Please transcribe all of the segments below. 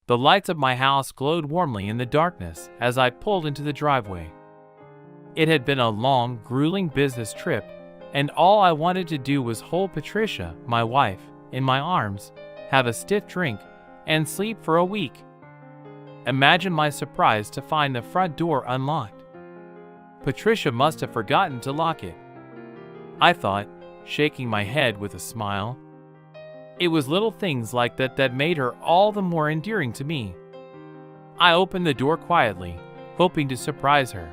The lights of my house glowed warmly in the darkness as I pulled into the driveway. It had been a long, grueling business trip, and all I wanted to do was hold Patricia, my wife, in my arms, have a stiff drink, and sleep for a week. Imagine my surprise to find the front door unlocked. Patricia must have forgotten to lock it, I thought, shaking my head with a smile. It was little things like that that made her all the more endearing to me. I opened the door quietly, hoping to surprise her.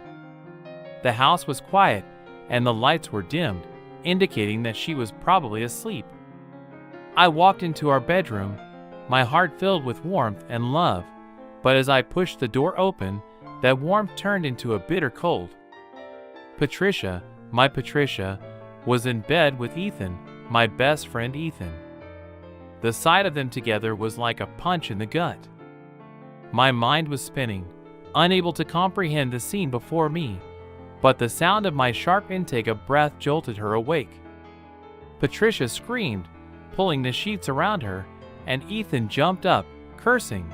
The house was quiet, and the lights were dimmed, indicating that she was probably asleep. I walked into our bedroom, my heart filled with warmth and love, but as I pushed the door open, that warmth turned into a bitter cold. Patricia, my Patricia, was in bed with Ethan, my best friend Ethan. The sight of them together was like a punch in the gut. My mind was spinning, unable to comprehend the scene before me, but the sound of my sharp intake of breath jolted her awake. Patricia screamed, pulling the sheets around her, and Ethan jumped up, cursing.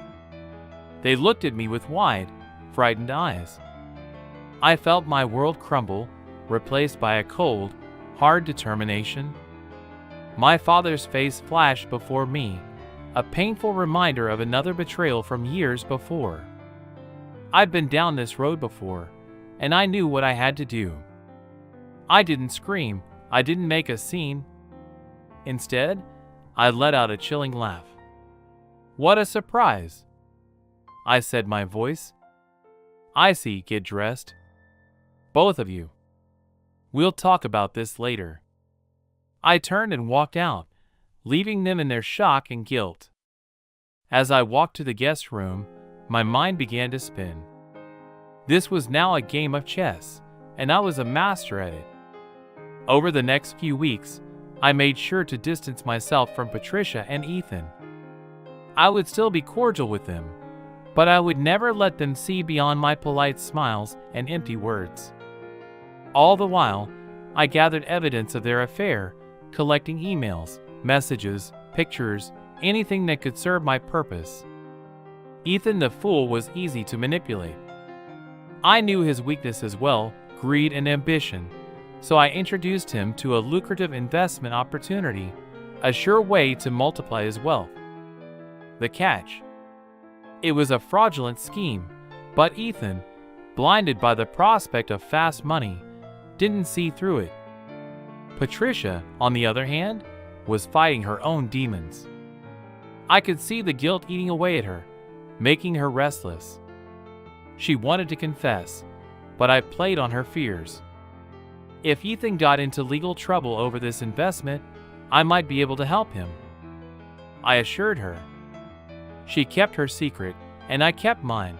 They looked at me with wide, frightened eyes. I felt my world crumble, replaced by a cold, hard determination. My father's face flashed before me, a painful reminder of another betrayal from years before. I'd been down this road before, and I knew what I had to do. I didn't scream, I didn't make a scene. Instead, I let out a chilling laugh. "What a surprise!" I said, my voice. "I see, get dressed. Both of you. We'll talk about this later." I turned and walked out, leaving them in their shock and guilt. As I walked to the guest room, my mind began to spin. This was now a game of chess, and I was a master at it. Over the next few weeks, I made sure to distance myself from Patricia and Ethan. I would still be cordial with them, but I would never let them see beyond my polite smiles and empty words. All the while, I gathered evidence of their affair, collecting emails, messages, pictures, anything that could serve my purpose. Ethan the fool was easy to manipulate. I knew his weakness as well, greed and ambition, so I introduced him to a lucrative investment opportunity, a sure way to multiply his wealth. The catch: it was a fraudulent scheme, but Ethan, blinded by the prospect of fast money, didn't see through it. Patricia, on the other hand, was fighting her own demons. I could see the guilt eating away at her, making her restless. She wanted to confess, but I played on her fears. If Ethan got into legal trouble over this investment, I might be able to help him, I assured her. She kept her secret, and I kept mine.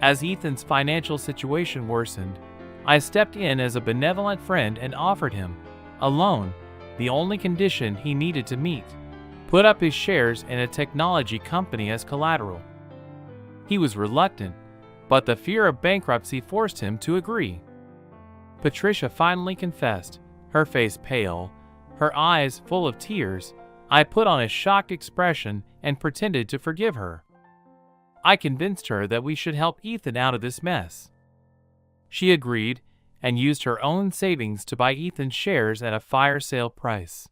As Ethan's financial situation worsened, I stepped in as a benevolent friend and offered him a loan, the only condition he needed to meet: put up his shares in a technology company as collateral. He was reluctant, but the fear of bankruptcy forced him to agree. Patricia finally confessed, her face pale, her eyes full of tears. I put on a shocked expression and pretended to forgive her. I convinced her that we should help Ethan out of this mess. She agreed and used her own savings to buy Ethan's shares at a fire sale price.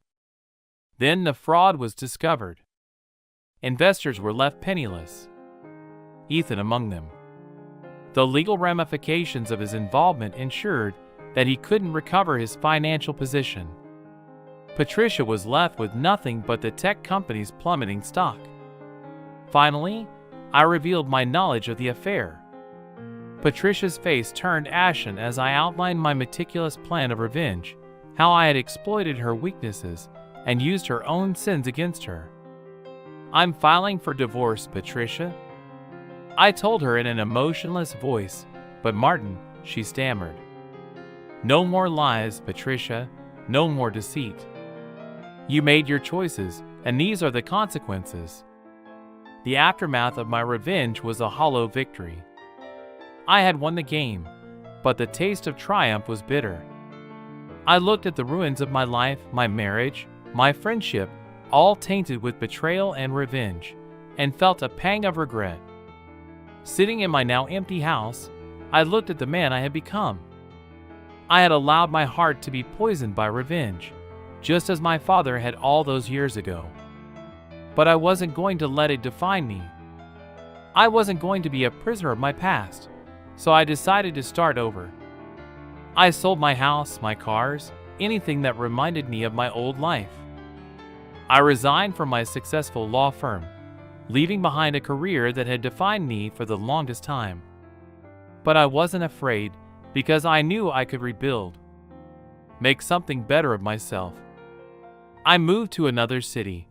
Then the fraud was discovered. Investors were left penniless, Ethan among them. The legal ramifications of his involvement ensured that he couldn't recover his financial position. Patricia was left with nothing but the tech company's plummeting stock. Finally, I revealed my knowledge of the affair. Patricia's face turned ashen as I outlined my meticulous plan of revenge, how I had exploited her weaknesses and used her own sins against her. "I'm filing for divorce, Patricia," I told her in an emotionless voice, "but Martin," she stammered. "No more lies, Patricia, no more deceit. You made your choices, and these are the consequences." The aftermath of my revenge was a hollow victory. I had won the game, but the taste of triumph was bitter. I looked at the ruins of my life, my marriage, my friendship, all tainted with betrayal and revenge, and felt a pang of regret. Sitting in my now empty house, I looked at the man I had become. I had allowed my heart to be poisoned by revenge, just as my father had all those years ago. But I wasn't going to let it define me. I wasn't going to be a prisoner of my past, so I decided to start over. I sold my house, my cars, anything that reminded me of my old life. I resigned from my successful law firm, leaving behind a career that had defined me for the longest time. But I wasn't afraid because I knew I could rebuild, make something better of myself. I moved to another city,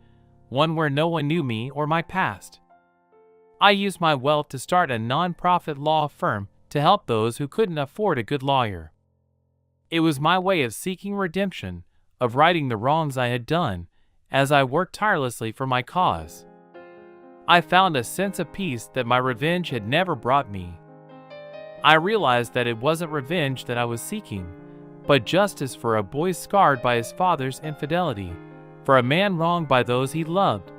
one where no one knew me or my past. I used my wealth to start a non-profit law firm to help those who couldn't afford a good lawyer. It was my way of seeking redemption, of righting the wrongs I had done, as I worked tirelessly for my cause. I found a sense of peace that my revenge had never brought me. I realized that it wasn't revenge that I was seeking, but justice for a boy scarred by his father's infidelity, for a man wronged by those he loved,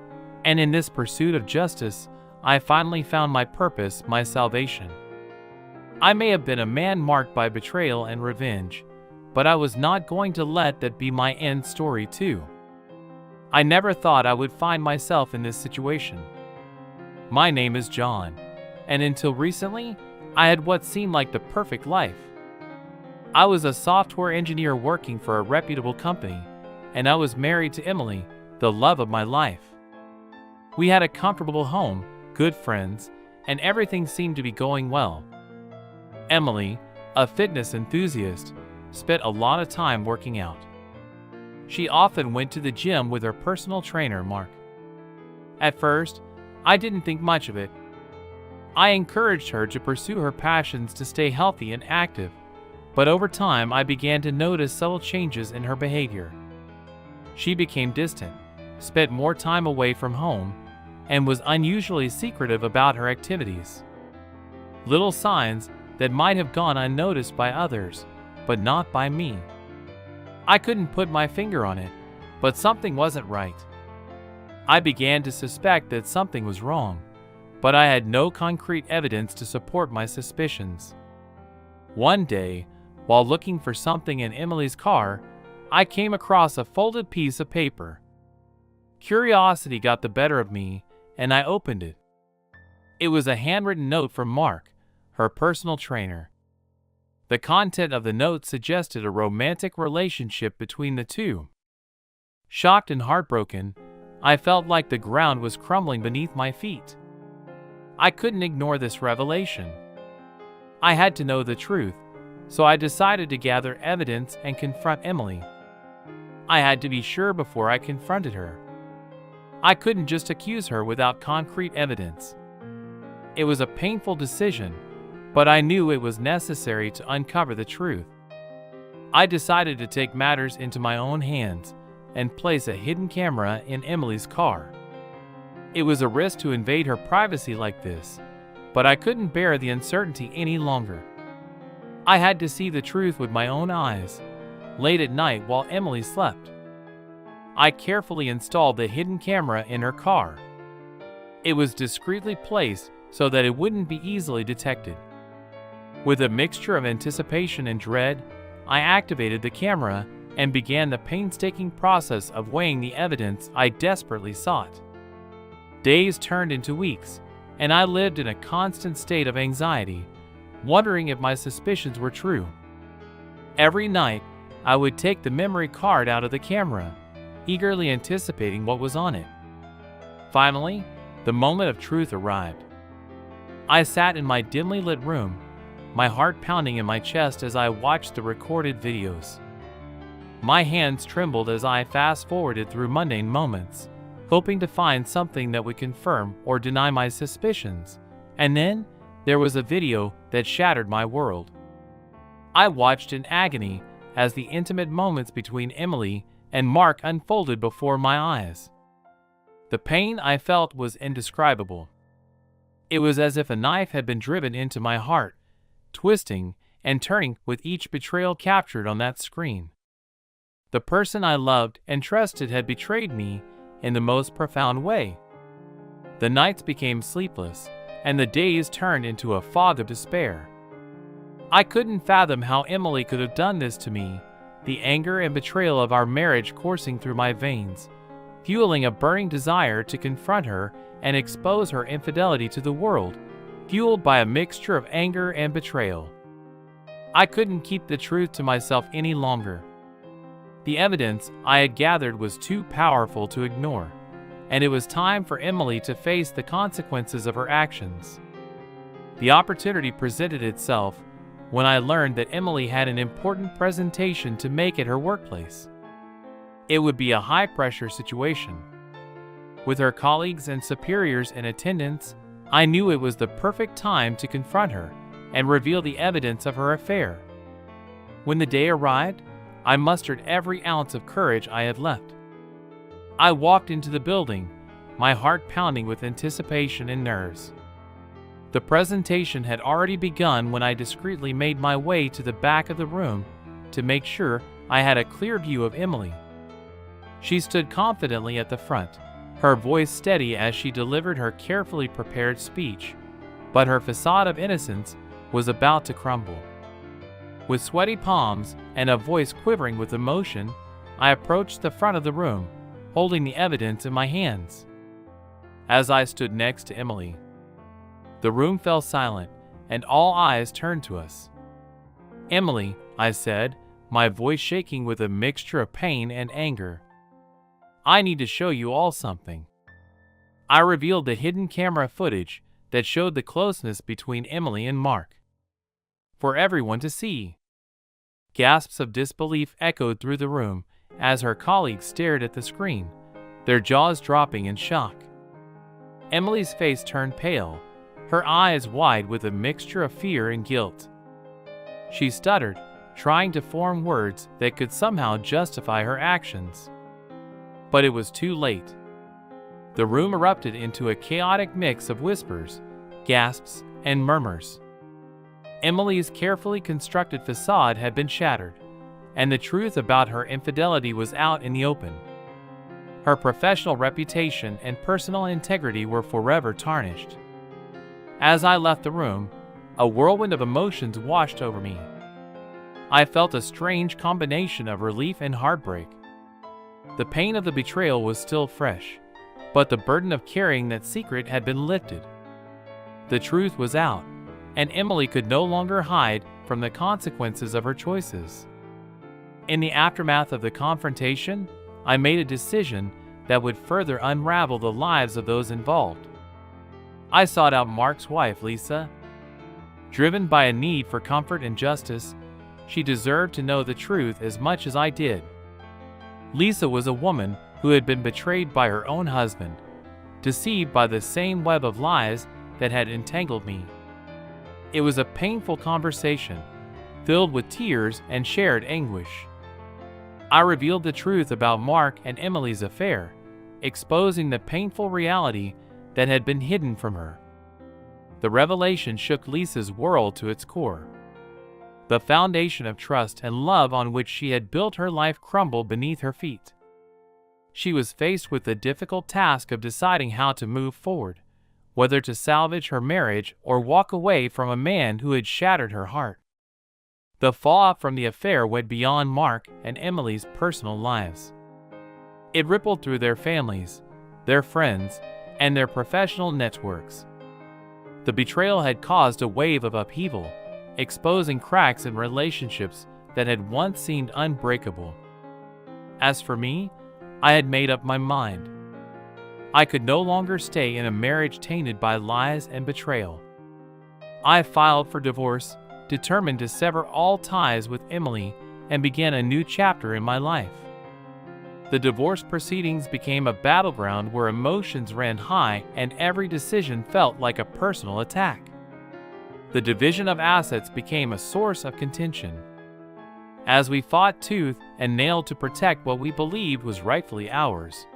and in this pursuit of justice, I finally found my purpose, my salvation. I may have been a man marked by betrayal and revenge, but I was not going to let that be my end story too. I never thought I would find myself in this situation. My name is John, and until recently, I had what seemed like the perfect life. I was a software engineer working for a reputable company, and I was married to Emily, the love of my life. We had a comfortable home, good friends, and everything seemed to be going well. Emily, a fitness enthusiast, spent a lot of time working out. She often went to the gym with her personal trainer, Mark. At first, I didn't think much of it. I encouraged her to pursue her passions to stay healthy and active, but over time I began to notice subtle changes in her behavior. She became distant, spent more time away from home, and was unusually secretive about her activities. Little signs that might have gone unnoticed by others, but not by me. I couldn't put my finger on it, but something wasn't right. I began to suspect that something was wrong, but I had no concrete evidence to support my suspicions. One day, while looking for something in Emily's car, I came across a folded piece of paper. Curiosity got the better of me, and I opened it. It was a handwritten note from Mark, her personal trainer. The content of the note suggested a romantic relationship between the two. Shocked and heartbroken, I felt like the ground was crumbling beneath my feet. I couldn't ignore this revelation. I had to know the truth, so I decided to gather evidence and confront Emily. I had to be sure before I confronted her. I couldn't just accuse her without concrete evidence. It was a painful decision, but I knew it was necessary to uncover the truth. I decided to take matters into my own hands and place a hidden camera in Emily's car. It was a risk to invade her privacy like this, but I couldn't bear the uncertainty any longer. I had to see the truth with my own eyes, late at night while Emily slept. I carefully installed the hidden camera in her car. It was discreetly placed so that it wouldn't be easily detected. With a mixture of anticipation and dread, I activated the camera and began the painstaking process of weighing the evidence I desperately sought. Days turned into weeks, and I lived in a constant state of anxiety, wondering if my suspicions were true. Every night, I would take the memory card out of the camera, eagerly anticipating what was on it. Finally, the moment of truth arrived. I sat in my dimly lit room, my heart pounding in my chest as I watched the recorded videos. My hands trembled as I fast-forwarded through mundane moments, hoping to find something that would confirm or deny my suspicions. And then, there was a video that shattered my world. I watched in agony as the intimate moments between Emily and Mark unfolded before my eyes. The pain I felt was indescribable. It was as if a knife had been driven into my heart, twisting and turning with each betrayal captured on that screen. The person I loved and trusted had betrayed me in the most profound way. The nights became sleepless, and the days turned into a fog of despair. I couldn't fathom how Emily could have done this to me, the anger and betrayal of our marriage coursing through my veins, fueling a burning desire to confront her and expose her infidelity to the world, fueled by a mixture of anger and betrayal. I couldn't keep the truth to myself any longer. The evidence I had gathered was too powerful to ignore, and it was time for Emily to face the consequences of her actions. The opportunity presented itself when I learned that Emily had an important presentation to make at her workplace. It would be a high-pressure situation. With her colleagues and superiors in attendance, I knew it was the perfect time to confront her and reveal the evidence of her affair. When the day arrived, I mustered every ounce of courage I had left. I walked into the building, my heart pounding with anticipation and nerves. The presentation had already begun when I discreetly made my way to the back of the room to make sure I had a clear view of Emily. She stood confidently at the front, her voice steady as she delivered her carefully prepared speech, but her facade of innocence was about to crumble. With sweaty palms and a voice quivering with emotion, I approached the front of the room, holding the evidence in my hands. As I stood next to Emily, the room fell silent, and all eyes turned to us. "Emily," I said, my voice shaking with a mixture of pain and anger, "I need to show you all something." I revealed the hidden camera footage that showed the closeness between Emily and Mark, for everyone to see. Gasps of disbelief echoed through the room as her colleagues stared at the screen, their jaws dropping in shock. Emily's face turned pale, her eyes wide with a mixture of fear and guilt. She stuttered, trying to form words that could somehow justify her actions. But it was too late. The room erupted into a chaotic mix of whispers, gasps, and murmurs. Emily's carefully constructed facade had been shattered, and the truth about her infidelity was out in the open. Her professional reputation and personal integrity were forever tarnished. As I left the room, a whirlwind of emotions washed over me. I felt a strange combination of relief and heartbreak. The pain of the betrayal was still fresh, but the burden of carrying that secret had been lifted. The truth was out, and Emily could no longer hide from the consequences of her choices. In the aftermath of the confrontation, I made a decision that would further unravel the lives of those involved. I sought out Mark's wife, Lisa. Driven by a need for comfort and justice, she deserved to know the truth as much as I did. Lisa was a woman who had been betrayed by her own husband, deceived by the same web of lies that had entangled me. It was a painful conversation, filled with tears and shared anguish. I revealed the truth about Mark and Emily's affair, exposing the painful reality that had been hidden from her. The revelation shook Lisa's world to its core. The foundation of trust and love on which she had built her life crumbled beneath her feet. She was faced with the difficult task of deciding how to move forward, whether to salvage her marriage or walk away from a man who had shattered her heart. The fallout from the affair went beyond Mark and Emily's personal lives. It rippled through their families, their friends, and their professional networks. The betrayal had caused a wave of upheaval, exposing cracks in relationships that had once seemed unbreakable. As for me, I had made up my mind. I could no longer stay in a marriage tainted by lies and betrayal. I filed for divorce, determined to sever all ties with Emily and begin a new chapter in my life. The divorce proceedings became a battleground where emotions ran high and every decision felt like a personal attack. The division of assets became a source of contention, as we fought tooth and nail to protect what we believed was rightfully ours.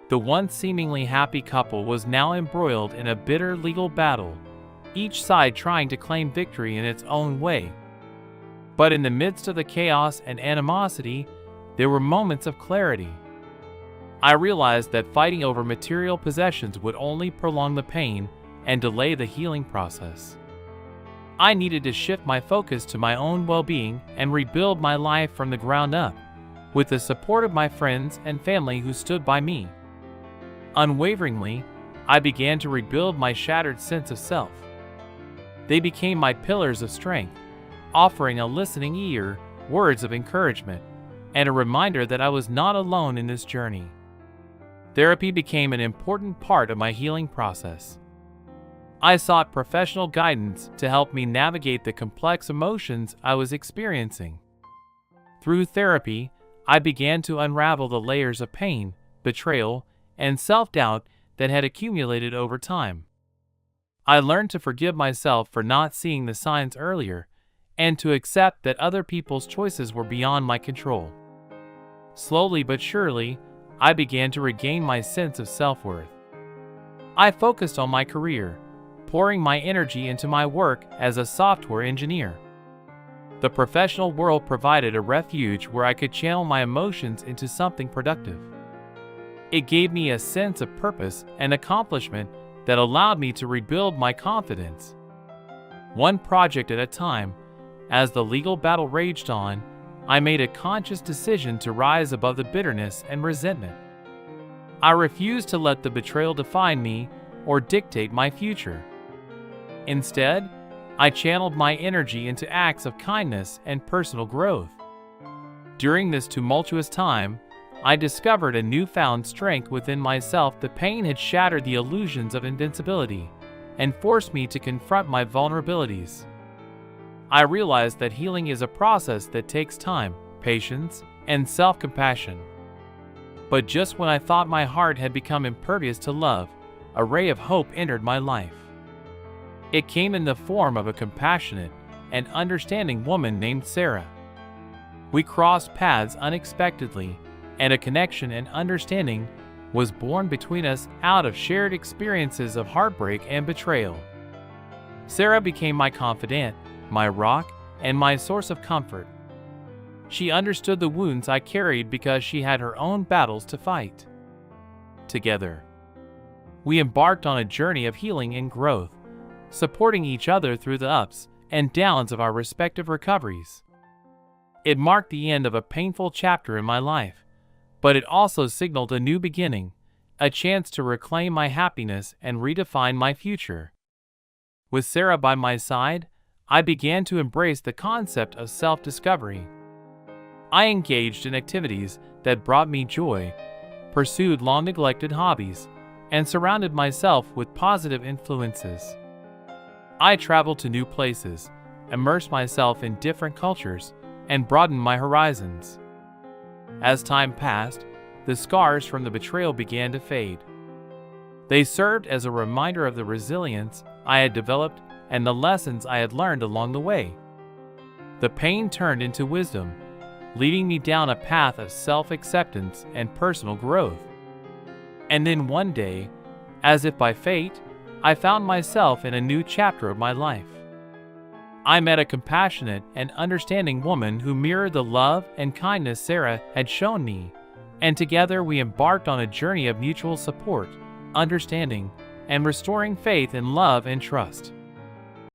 The once seemingly happy couple was now embroiled in a bitter legal battle, each side trying to claim victory in its own way. But in the midst of the chaos and animosity, there were moments of clarity. I realized that fighting over material possessions would only prolong the pain and delay the healing process. I needed to shift my focus to my own well-being and rebuild my life from the ground up, with the support of my friends and family who stood by me. Unwaveringly, I began to rebuild my shattered sense of self. They became my pillars of strength, offering a listening ear, words of encouragement, and a reminder that I was not alone in this journey. Therapy became an important part of my healing process. I sought professional guidance to help me navigate the complex emotions I was experiencing. Through therapy, I began to unravel the layers of pain, betrayal, and self-doubt that had accumulated over time. I learned to forgive myself for not seeing the signs earlier, and to accept that other people's choices were beyond my control. Slowly but surely, I began to regain my sense of self-worth. I focused on my career, pouring my energy into my work as a software engineer. The professional world provided a refuge where I could channel my emotions into something productive. It gave me a sense of purpose and accomplishment that allowed me to rebuild my confidence. One project at a time, as the legal battle raged on, I made a conscious decision to rise above the bitterness and resentment. I refused to let the betrayal define me or dictate my future. Instead, I channeled my energy into acts of kindness and personal growth. During this tumultuous time, I discovered a newfound strength within myself. The pain had shattered the illusions of invincibility and forced me to confront my vulnerabilities. I realized that healing is a process that takes time, patience, and self-compassion. But just when I thought my heart had become impervious to love, a ray of hope entered my life. It came in the form of a compassionate and understanding woman named Sarah. We crossed paths unexpectedly, and a connection and understanding was born between us out of shared experiences of heartbreak and betrayal. Sarah became my confidant, my rock, and my source of comfort. She understood the wounds I carried because she had her own battles to fight. Together, we embarked on a journey of healing and growth, supporting each other through the ups and downs of our respective recoveries. It marked the end of a painful chapter in my life, but it also signaled a new beginning, a chance to reclaim my happiness and redefine my future. With Sarah by my side, I began to embrace the concept of self-discovery. I engaged in activities that brought me joy, pursued long-neglected hobbies, and surrounded myself with positive influences. I traveled to new places, immersed myself in different cultures, and broadened my horizons. As time passed, the scars from the betrayal began to fade. They served as a reminder of the resilience I had developed and the lessons I had learned along the way. The pain turned into wisdom, leading me down a path of self-acceptance and personal growth. And then one day, as if by fate, I found myself in a new chapter of my life. I met a compassionate and understanding woman who mirrored the love and kindness Sarah had shown me, and together we embarked on a journey of mutual support, understanding, and restoring faith in love and trust.